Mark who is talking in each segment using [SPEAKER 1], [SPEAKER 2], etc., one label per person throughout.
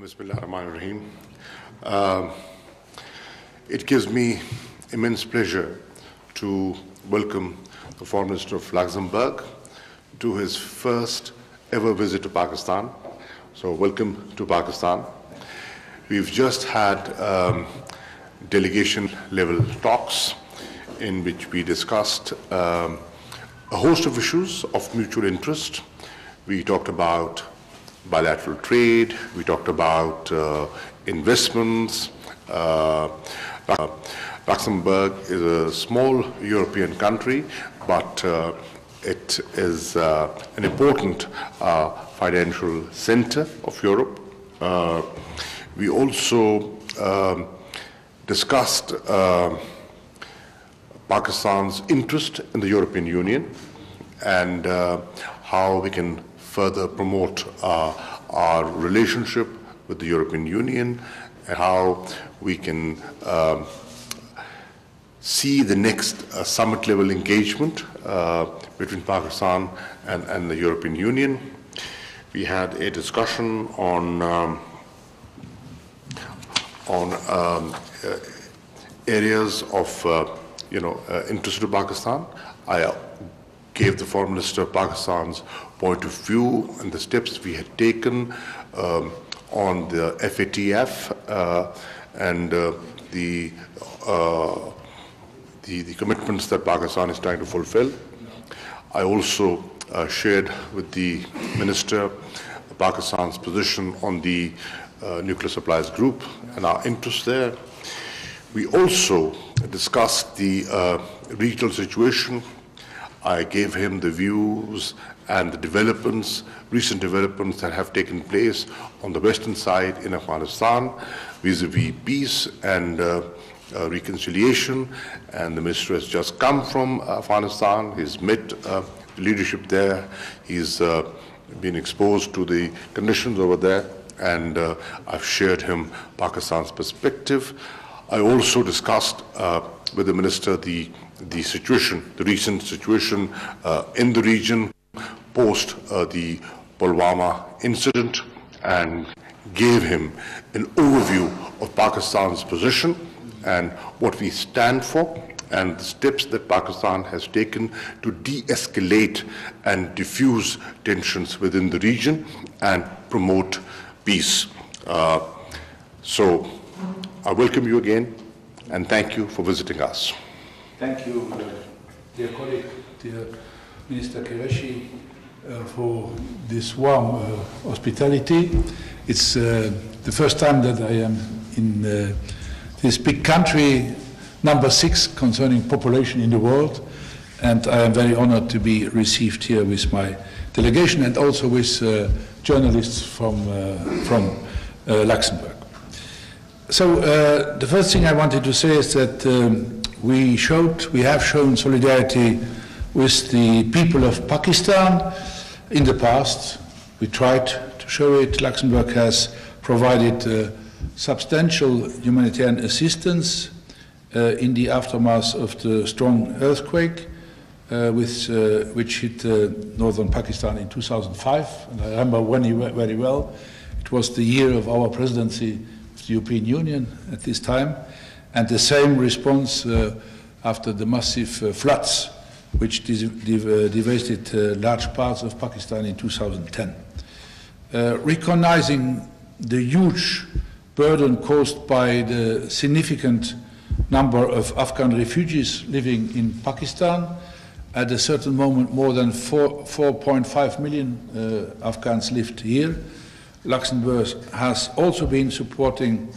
[SPEAKER 1] Bismillah ar-Rahman ar-Rahim. It gives me immense pleasure to welcome the Foreign Minister of Luxembourg to his first ever visit to Pakistan. So welcome to Pakistan. We've just had delegation level talks in which we discussed a host of issues of mutual interest. We talked about bilateral trade, we talked about investments. Luxembourg is a small European country, but it is an important financial center of Europe. We also discussed Pakistan's interest in the European Union and how we can further promote our relationship with the European Union and how we can see the next summit level engagement between Pakistan and the European Union. We had a discussion on areas of interest to Pakistan. I gave the Foreign Minister of Pakistan's point of view and the steps we had taken on the FATF and the commitments that Pakistan is trying to fulfill. I also shared with the Minister Pakistan's position on the nuclear supplies group and our interest there. We also discussed the regional situation. I gave him the views and the developments, recent developments that have taken place on the western side in Afghanistan vis-a-vis peace and reconciliation. And the minister has just come from Afghanistan. He's met the leadership there. He's been exposed to the conditions over there, and I've shared him Pakistan's perspective. I also discussed with the minister the situation, the recent situation in the region post the Pulwama incident, and gave him an overview of Pakistan's position and what we stand for and the steps that Pakistan has taken to de-escalate and diffuse tensions within the region and promote peace. So I welcome you again and thank you for visiting us.
[SPEAKER 2] Thank you, dear colleague, dear Minister Qureshi, for this warm hospitality. It's the first time that I am in this big country, number 6 concerning population in the world, and I am very honored to be received here with my delegation and also with journalists from Luxembourg. So the first thing I wanted to say is that we have shown solidarity with the people of Pakistan in the past. We tried to show it. Luxembourg has provided substantial humanitarian assistance in the aftermath of the strong earthquake which hit northern Pakistan in 2005. And I remember very well. It was the year of our presidency of the European Union at this time, and the same response after the massive floods which devastated large parts of Pakistan in 2010. Recognizing the huge burden caused by the significant number of Afghan refugees living in Pakistan, at a certain moment more than 4.5 million Afghans lived here. Luxembourg has also been supporting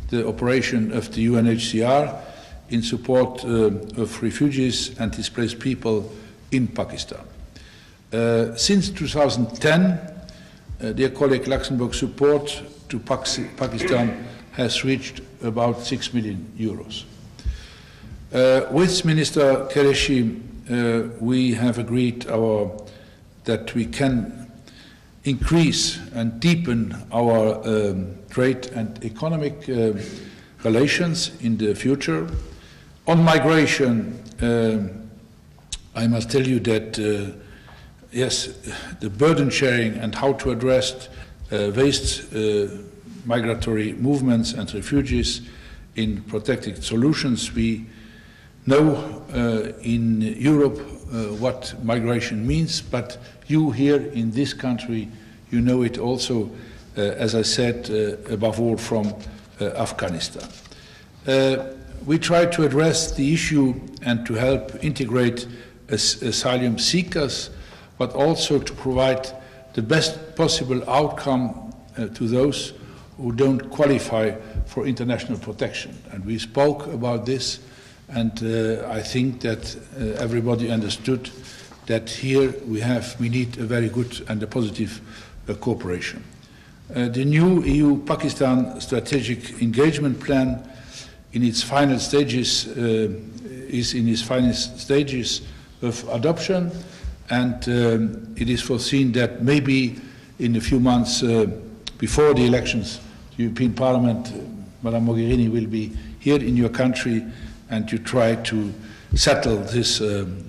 [SPEAKER 2] the operation of the UNHCR in support of refugees and displaced people in Pakistan. Since 2010, dear colleague, Luxembourg's support to Pakistan has reached about 6 million euros. With Minister Qureshi, we have agreed that we can increase and deepen our trade and economic relations in the future. On migration, I must tell you that yes, the burden sharing and how to address waste migratory movements and refugees in protected solutions. We know in Europe what migration means, but you here in this country, you know it also, as I said, above all from Afghanistan. We try to address the issue and to help integrate asylum seekers, but also to provide the best possible outcome to those who don't qualify for international protection. And we spoke about this, and I think that everybody understood that here we need a very good and a positive cooperation. The new EU-Pakistan strategic engagement plan in its final stages is in its final stages of adoption, and it is foreseen that maybe in a few months before the elections, the European Parliament, Madame Mogherini, will be here in your country and to try to settle this,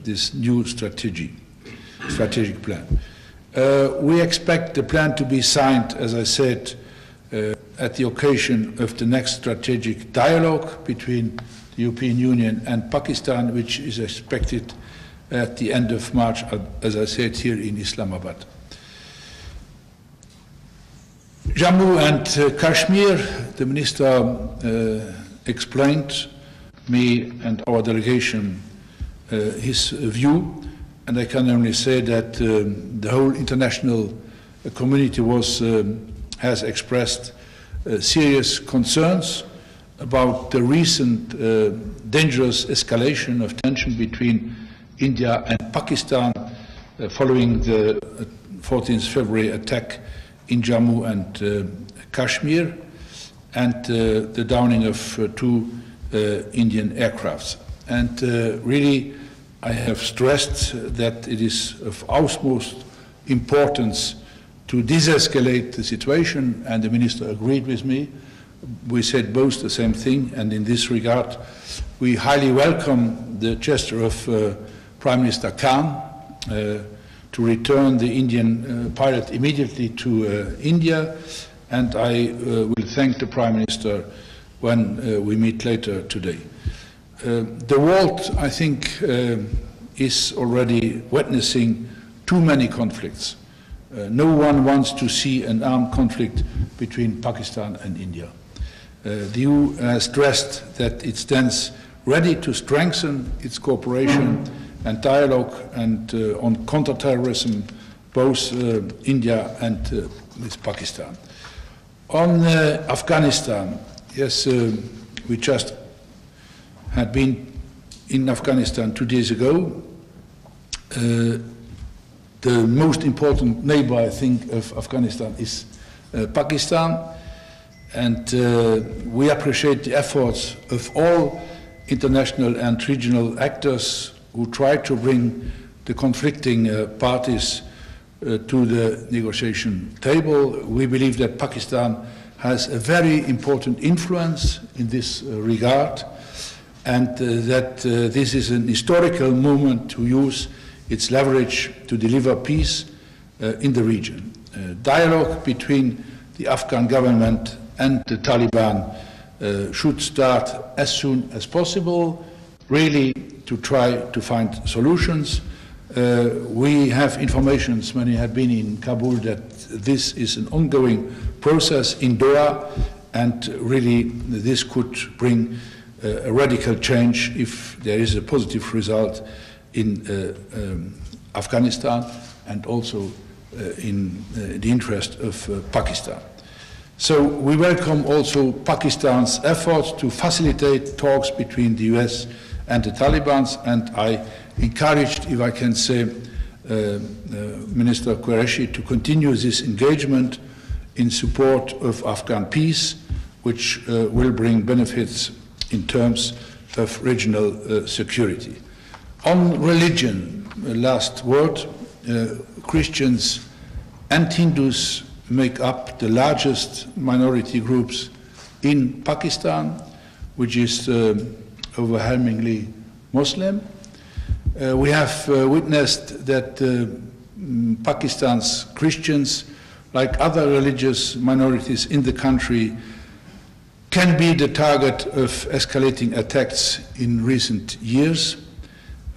[SPEAKER 2] this new strategic plan. We expect the plan to be signed, as I said, at the occasion of the next strategic dialogue between the European Union and Pakistan, which is expected at the end of March, as I said, here in Islamabad. Jammu and Kashmir, the Minister explained me and our delegation his view, and I can only say that the whole international community has expressed serious concerns about the recent dangerous escalation of tension between India and Pakistan following the 14th February attack in Jammu and Kashmir and the downing of two Indian aircrafts. And really, I have stressed that it is of utmost importance to de-escalate the situation, and the Minister agreed with me. We said both the same thing, and in this regard, we highly welcome the gesture of Prime Minister Khan to return the Indian pilot immediately to India, and I will thank the Prime Minister when we meet later today. The world, I think, is already witnessing too many conflicts. No one wants to see an armed conflict between Pakistan and India. The EU has stressed that it stands ready to strengthen its cooperation and dialogue and on counterterrorism, both India and with Pakistan. On Afghanistan, yes, we just had been in Afghanistan 2 days ago. The most important neighbor, I think, of Afghanistan is Pakistan, and we appreciate the efforts of all international and regional actors who try to bring the conflicting parties to the negotiation table. We believe that Pakistan has a very important influence in this regard, and that this is an historical moment to use its leverage to deliver peace in the region. Dialogue between the Afghan government and the Taliban should start as soon as possible, really to try to find solutions. We have information, many have been in Kabul, that this is an ongoing process in Doha, and really this could bring a radical change if there is a positive result in Afghanistan and also in the interest of Pakistan. So we welcome also Pakistan's efforts to facilitate talks between the US and the Taliban, and I encouraged, if I can say, Minister Qureshi to continue this engagement in support of Afghan peace, which will bring benefits in terms of regional security. On religion, last word, Christians and Hindus make up the largest minority groups in Pakistan, which is overwhelmingly Muslim. We have witnessed that Pakistan's Christians like other religious minorities in the country, can be the target of escalating attacks in recent years.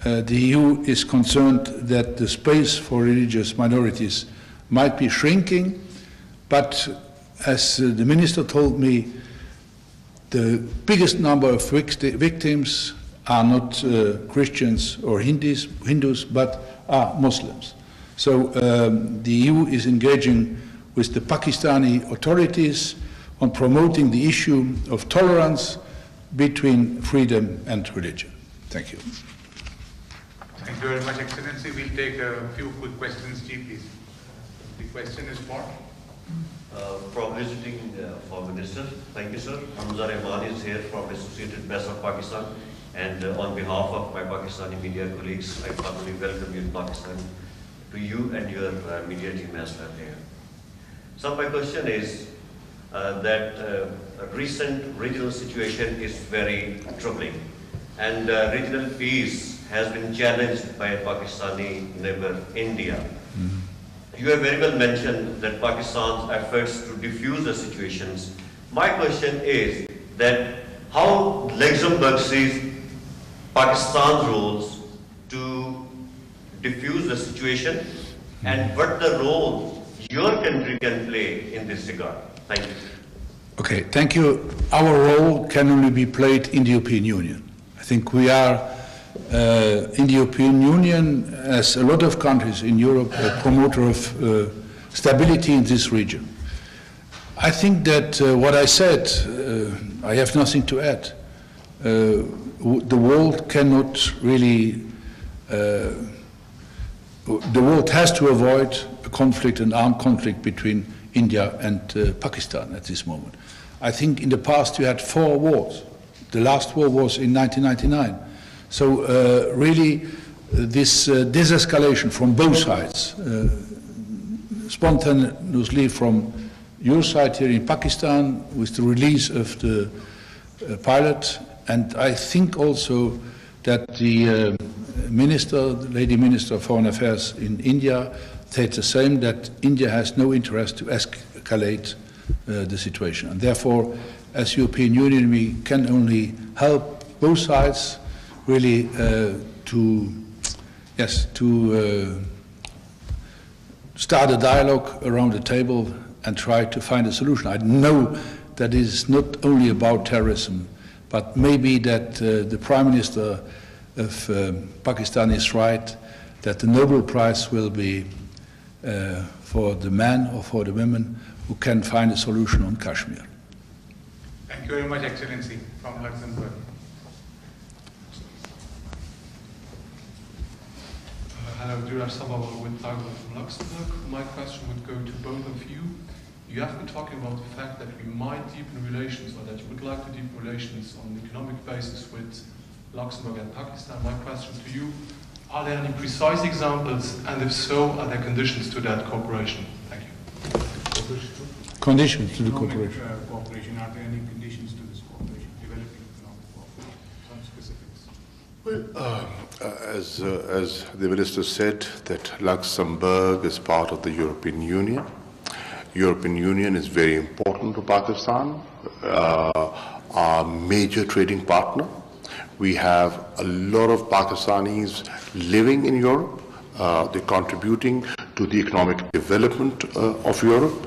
[SPEAKER 2] The EU is concerned that the space for religious minorities might be shrinking, but as the minister told me, the biggest number of victims are not Christians or Hindus, but are Muslims. So the EU is engaging with the Pakistani authorities on promoting the issue of tolerance between freedom and religion. Thank you.
[SPEAKER 3] Thank you very much, Excellency. We'll take a few quick questions, Chief, please. The question is for?
[SPEAKER 4] From visiting Foreign Minister. Thank you, sir. Hamza Rahman is here from Associated Press of Pakistan. And on behalf of my Pakistani media colleagues, I formally welcome you in Pakistan, to you and your media team as well here. So my question is that recent regional situation is very troubling, and regional peace has been challenged by Pakistani neighbor India. Mm-hmm. You have very well mentioned that Pakistan's efforts to defuse the situations. My question is that how Luxembourg sees Pakistan's roles to defuse the situation, and what the role your country can play in this regard. Thank you.
[SPEAKER 2] Okay, thank you. Our role can only be played in the European Union. I think we are in the European Union, as a lot of countries in Europe, a promoter of stability in this region. I think that what I said, I have nothing to add. The world cannot really, the world has to avoid a conflict, an armed conflict between India and Pakistan at this moment. I think in the past we had 4 wars. The last war was in 1999. So really this escalation from both sides, spontaneously from your side here in Pakistan with the release of the pilot, and I think also that the minister, the Lady Minister of Foreign Affairs in India, said the same, that India has no interest to escalate the situation. And therefore, as European Union, we can only help both sides really to start a dialogue around the table and try to find a solution. I know that it is not only about terrorism, but maybe that the Prime Minister of Pakistan is right, that the Nobel Prize will be for the man or for the women who can find a solution on Kashmir.
[SPEAKER 3] Thank you very much, Excellency, from Luxembourg.
[SPEAKER 5] Hello, Durraj Sabawal with Target from Luxembourg. My question would go to both of you. You have been talking about the fact that we might deepen relations, or that you would like to deepen relations on an economic basis with Luxembourg and Pakistan. My question to you, are there any precise examples, and if so, are there conditions to that cooperation? Thank you.
[SPEAKER 2] Conditions to the cooperation.
[SPEAKER 3] Cooperation. Are there any conditions to this cooperation, developing economic cooperation? Some specifics.
[SPEAKER 1] Well, as the Minister said, that Luxembourg is part of the European Union. European Union is very important to Pakistan, our major trading partner. We have a lot of Pakistanis living in Europe. They're contributing to the economic development of Europe.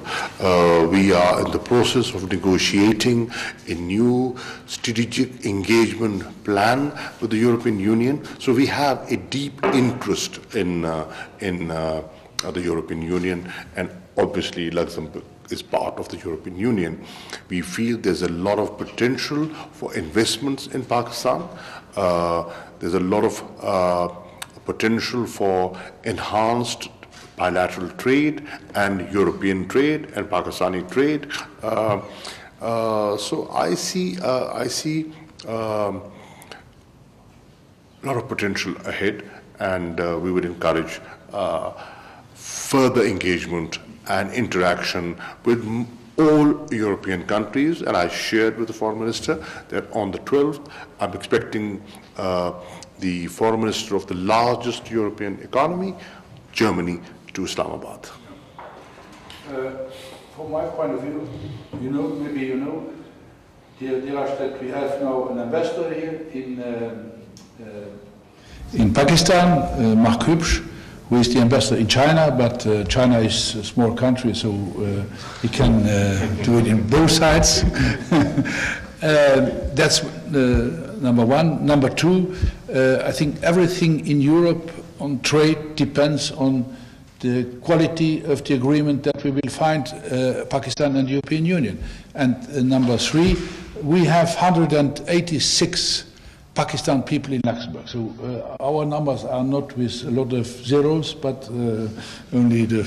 [SPEAKER 1] We are in the process of negotiating a new strategic engagement plan with the European Union. So we have a deep interest in the European Union, and obviously Luxembourg is part of the European Union. We feel there's a lot of potential for investments in Pakistan. There's a lot of potential for enhanced bilateral trade and European trade and Pakistani trade. So I see a lot of potential ahead, and we would encourage further engagement and interaction with all European countries. And I shared with the Foreign Minister that on the 12th, I'm expecting the Foreign Minister of the largest European economy, Germany, to Islamabad.
[SPEAKER 2] From my point of view, maybe you know, dear Ashtet, we have now an ambassador here in Pakistan, Mark Hübsch, who is the ambassador in China, but China is a small country, so he can do it in both sides. That's number one. Number two, I think everything in Europe on trade depends on the quality of the agreement that we will find Pakistan and the European Union. And number three, we have 186 Pakistan people in Luxembourg. So our numbers are not with a lot of zeros, but only the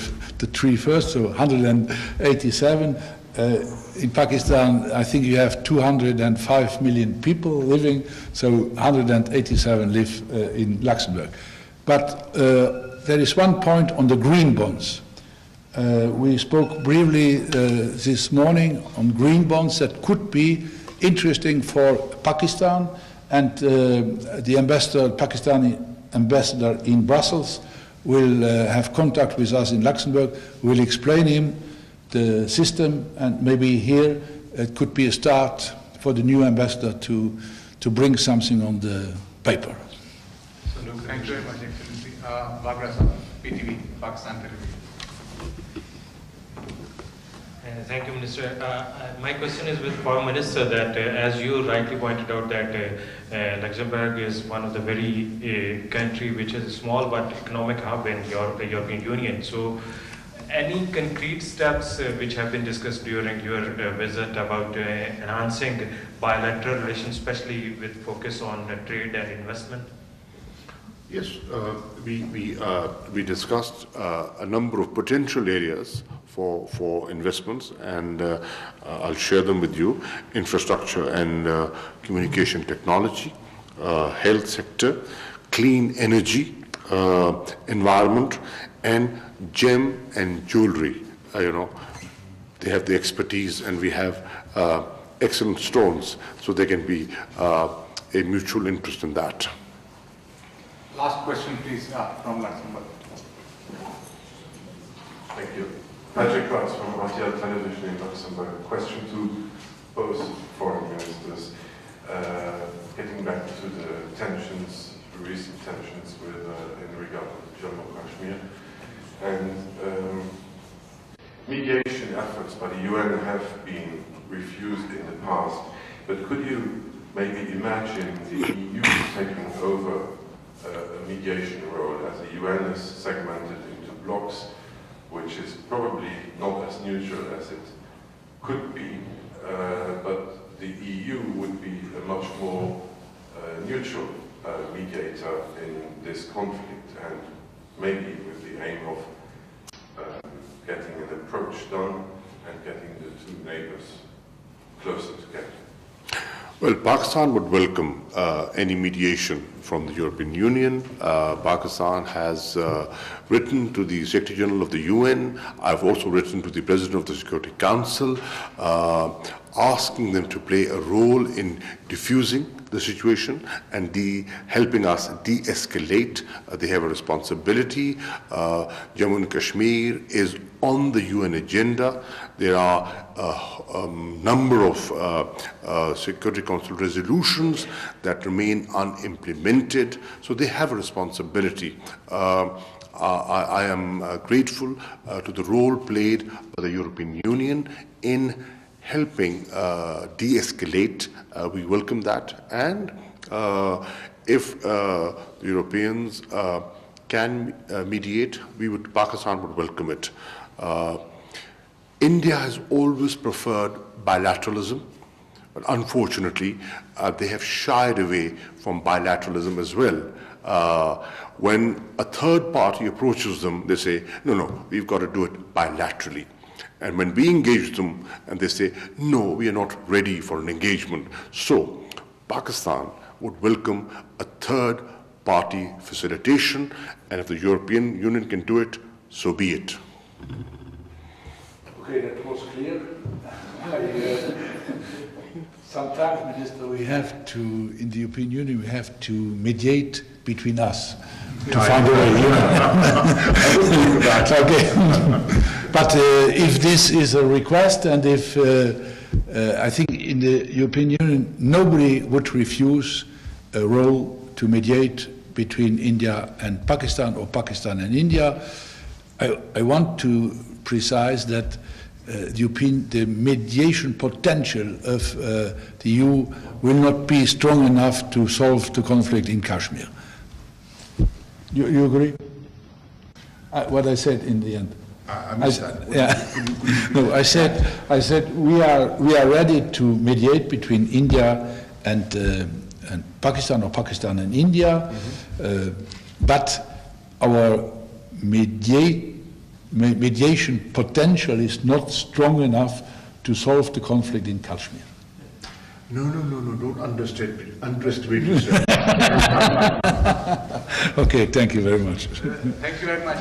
[SPEAKER 2] three first, so 187. In Pakistan, I think you have 205 million people living, so 187 live in Luxembourg. But there is one point on the green bonds. We spoke briefly this morning on green bonds that could be interesting for Pakistan, and the Pakistani ambassador in Brussels will have contact with us in Luxembourg. We'll explain him the system, and maybe here it could be a start for the new ambassador to bring something on the paper.
[SPEAKER 3] Thank you very much, Excellency. Bagra Sahab, PTV, Pakistan Television.
[SPEAKER 6] Thank you, Minister. My question is with Foreign Minister that, as you rightly pointed out, that Luxembourg is one of the very country which is a small but economic hub in the European Union. So, any concrete steps which have been discussed during your visit about enhancing bilateral relations, especially with focus on trade and investment?
[SPEAKER 1] Yes, we discussed a number of potential areas for investments, and I'll share them with you: infrastructure and communication technology, health sector, clean energy, environment, and gem and jewelry. They have the expertise, and we have excellent stones, so there can be a mutual interest in that.
[SPEAKER 3] Last question, please, from Luxembourg.
[SPEAKER 7] Thank you. Patrick Kratz from RTL Television in Luxembourg. Question to both foreign ministers. Getting back to the tensions, recent tensions in regard to Jammu Kashmir, and mediation efforts by the UN have been refused in the past. But could you maybe imagine the EU taking over a mediation role, as the UN is segmented into blocks, which is probably not as neutral as it could be, but the EU would be a much more neutral mediator in this conflict, and maybe with the aim of getting an approach done and getting the two neighbors closer together.
[SPEAKER 1] Well, Pakistan would welcome any mediation from the European Union. Pakistan has written to the Secretary General of the UN. I've also written to the President of the Security Council, asking them to play a role in diffusing the situation and helping us de-escalate. They have a responsibility. Jammu and Kashmir is on the UN agenda. There are a number of Security Council resolutions that remain unimplemented, so they have a responsibility. I am grateful to the role played by the European Union in helping de-escalate. We welcome that, and if the Europeans can mediate, Pakistan would welcome it. India has always preferred bilateralism, but unfortunately, they have shied away from bilateralism as well. When a third party approaches them, they say, no, we've got to do it bilaterally. And when we engage them, and they say, no, we are not ready for an engagement. So, Pakistan would welcome a third party facilitation, and if the European Union can do it, so be it.
[SPEAKER 2] Okay, that was clear. Sometimes, Minister, we have to, in the European Union, we have to mediate between us. to find a way, you know. Okay. But if this is a request, and if I think in the European Union nobody would refuse a role to mediate between India and Pakistan, or Pakistan and India, I want to precise that the mediation potential of the EU will not be strong enough to solve the conflict in Kashmir. You agree? What I said in the end. No, I said we are ready to mediate between India and Pakistan, or Pakistan and India, but our mediation potential is not strong enough to solve the conflict in Kashmir.
[SPEAKER 1] No, don't underestimate yourself.
[SPEAKER 2] Okay, thank you very much.
[SPEAKER 3] Thank you very much.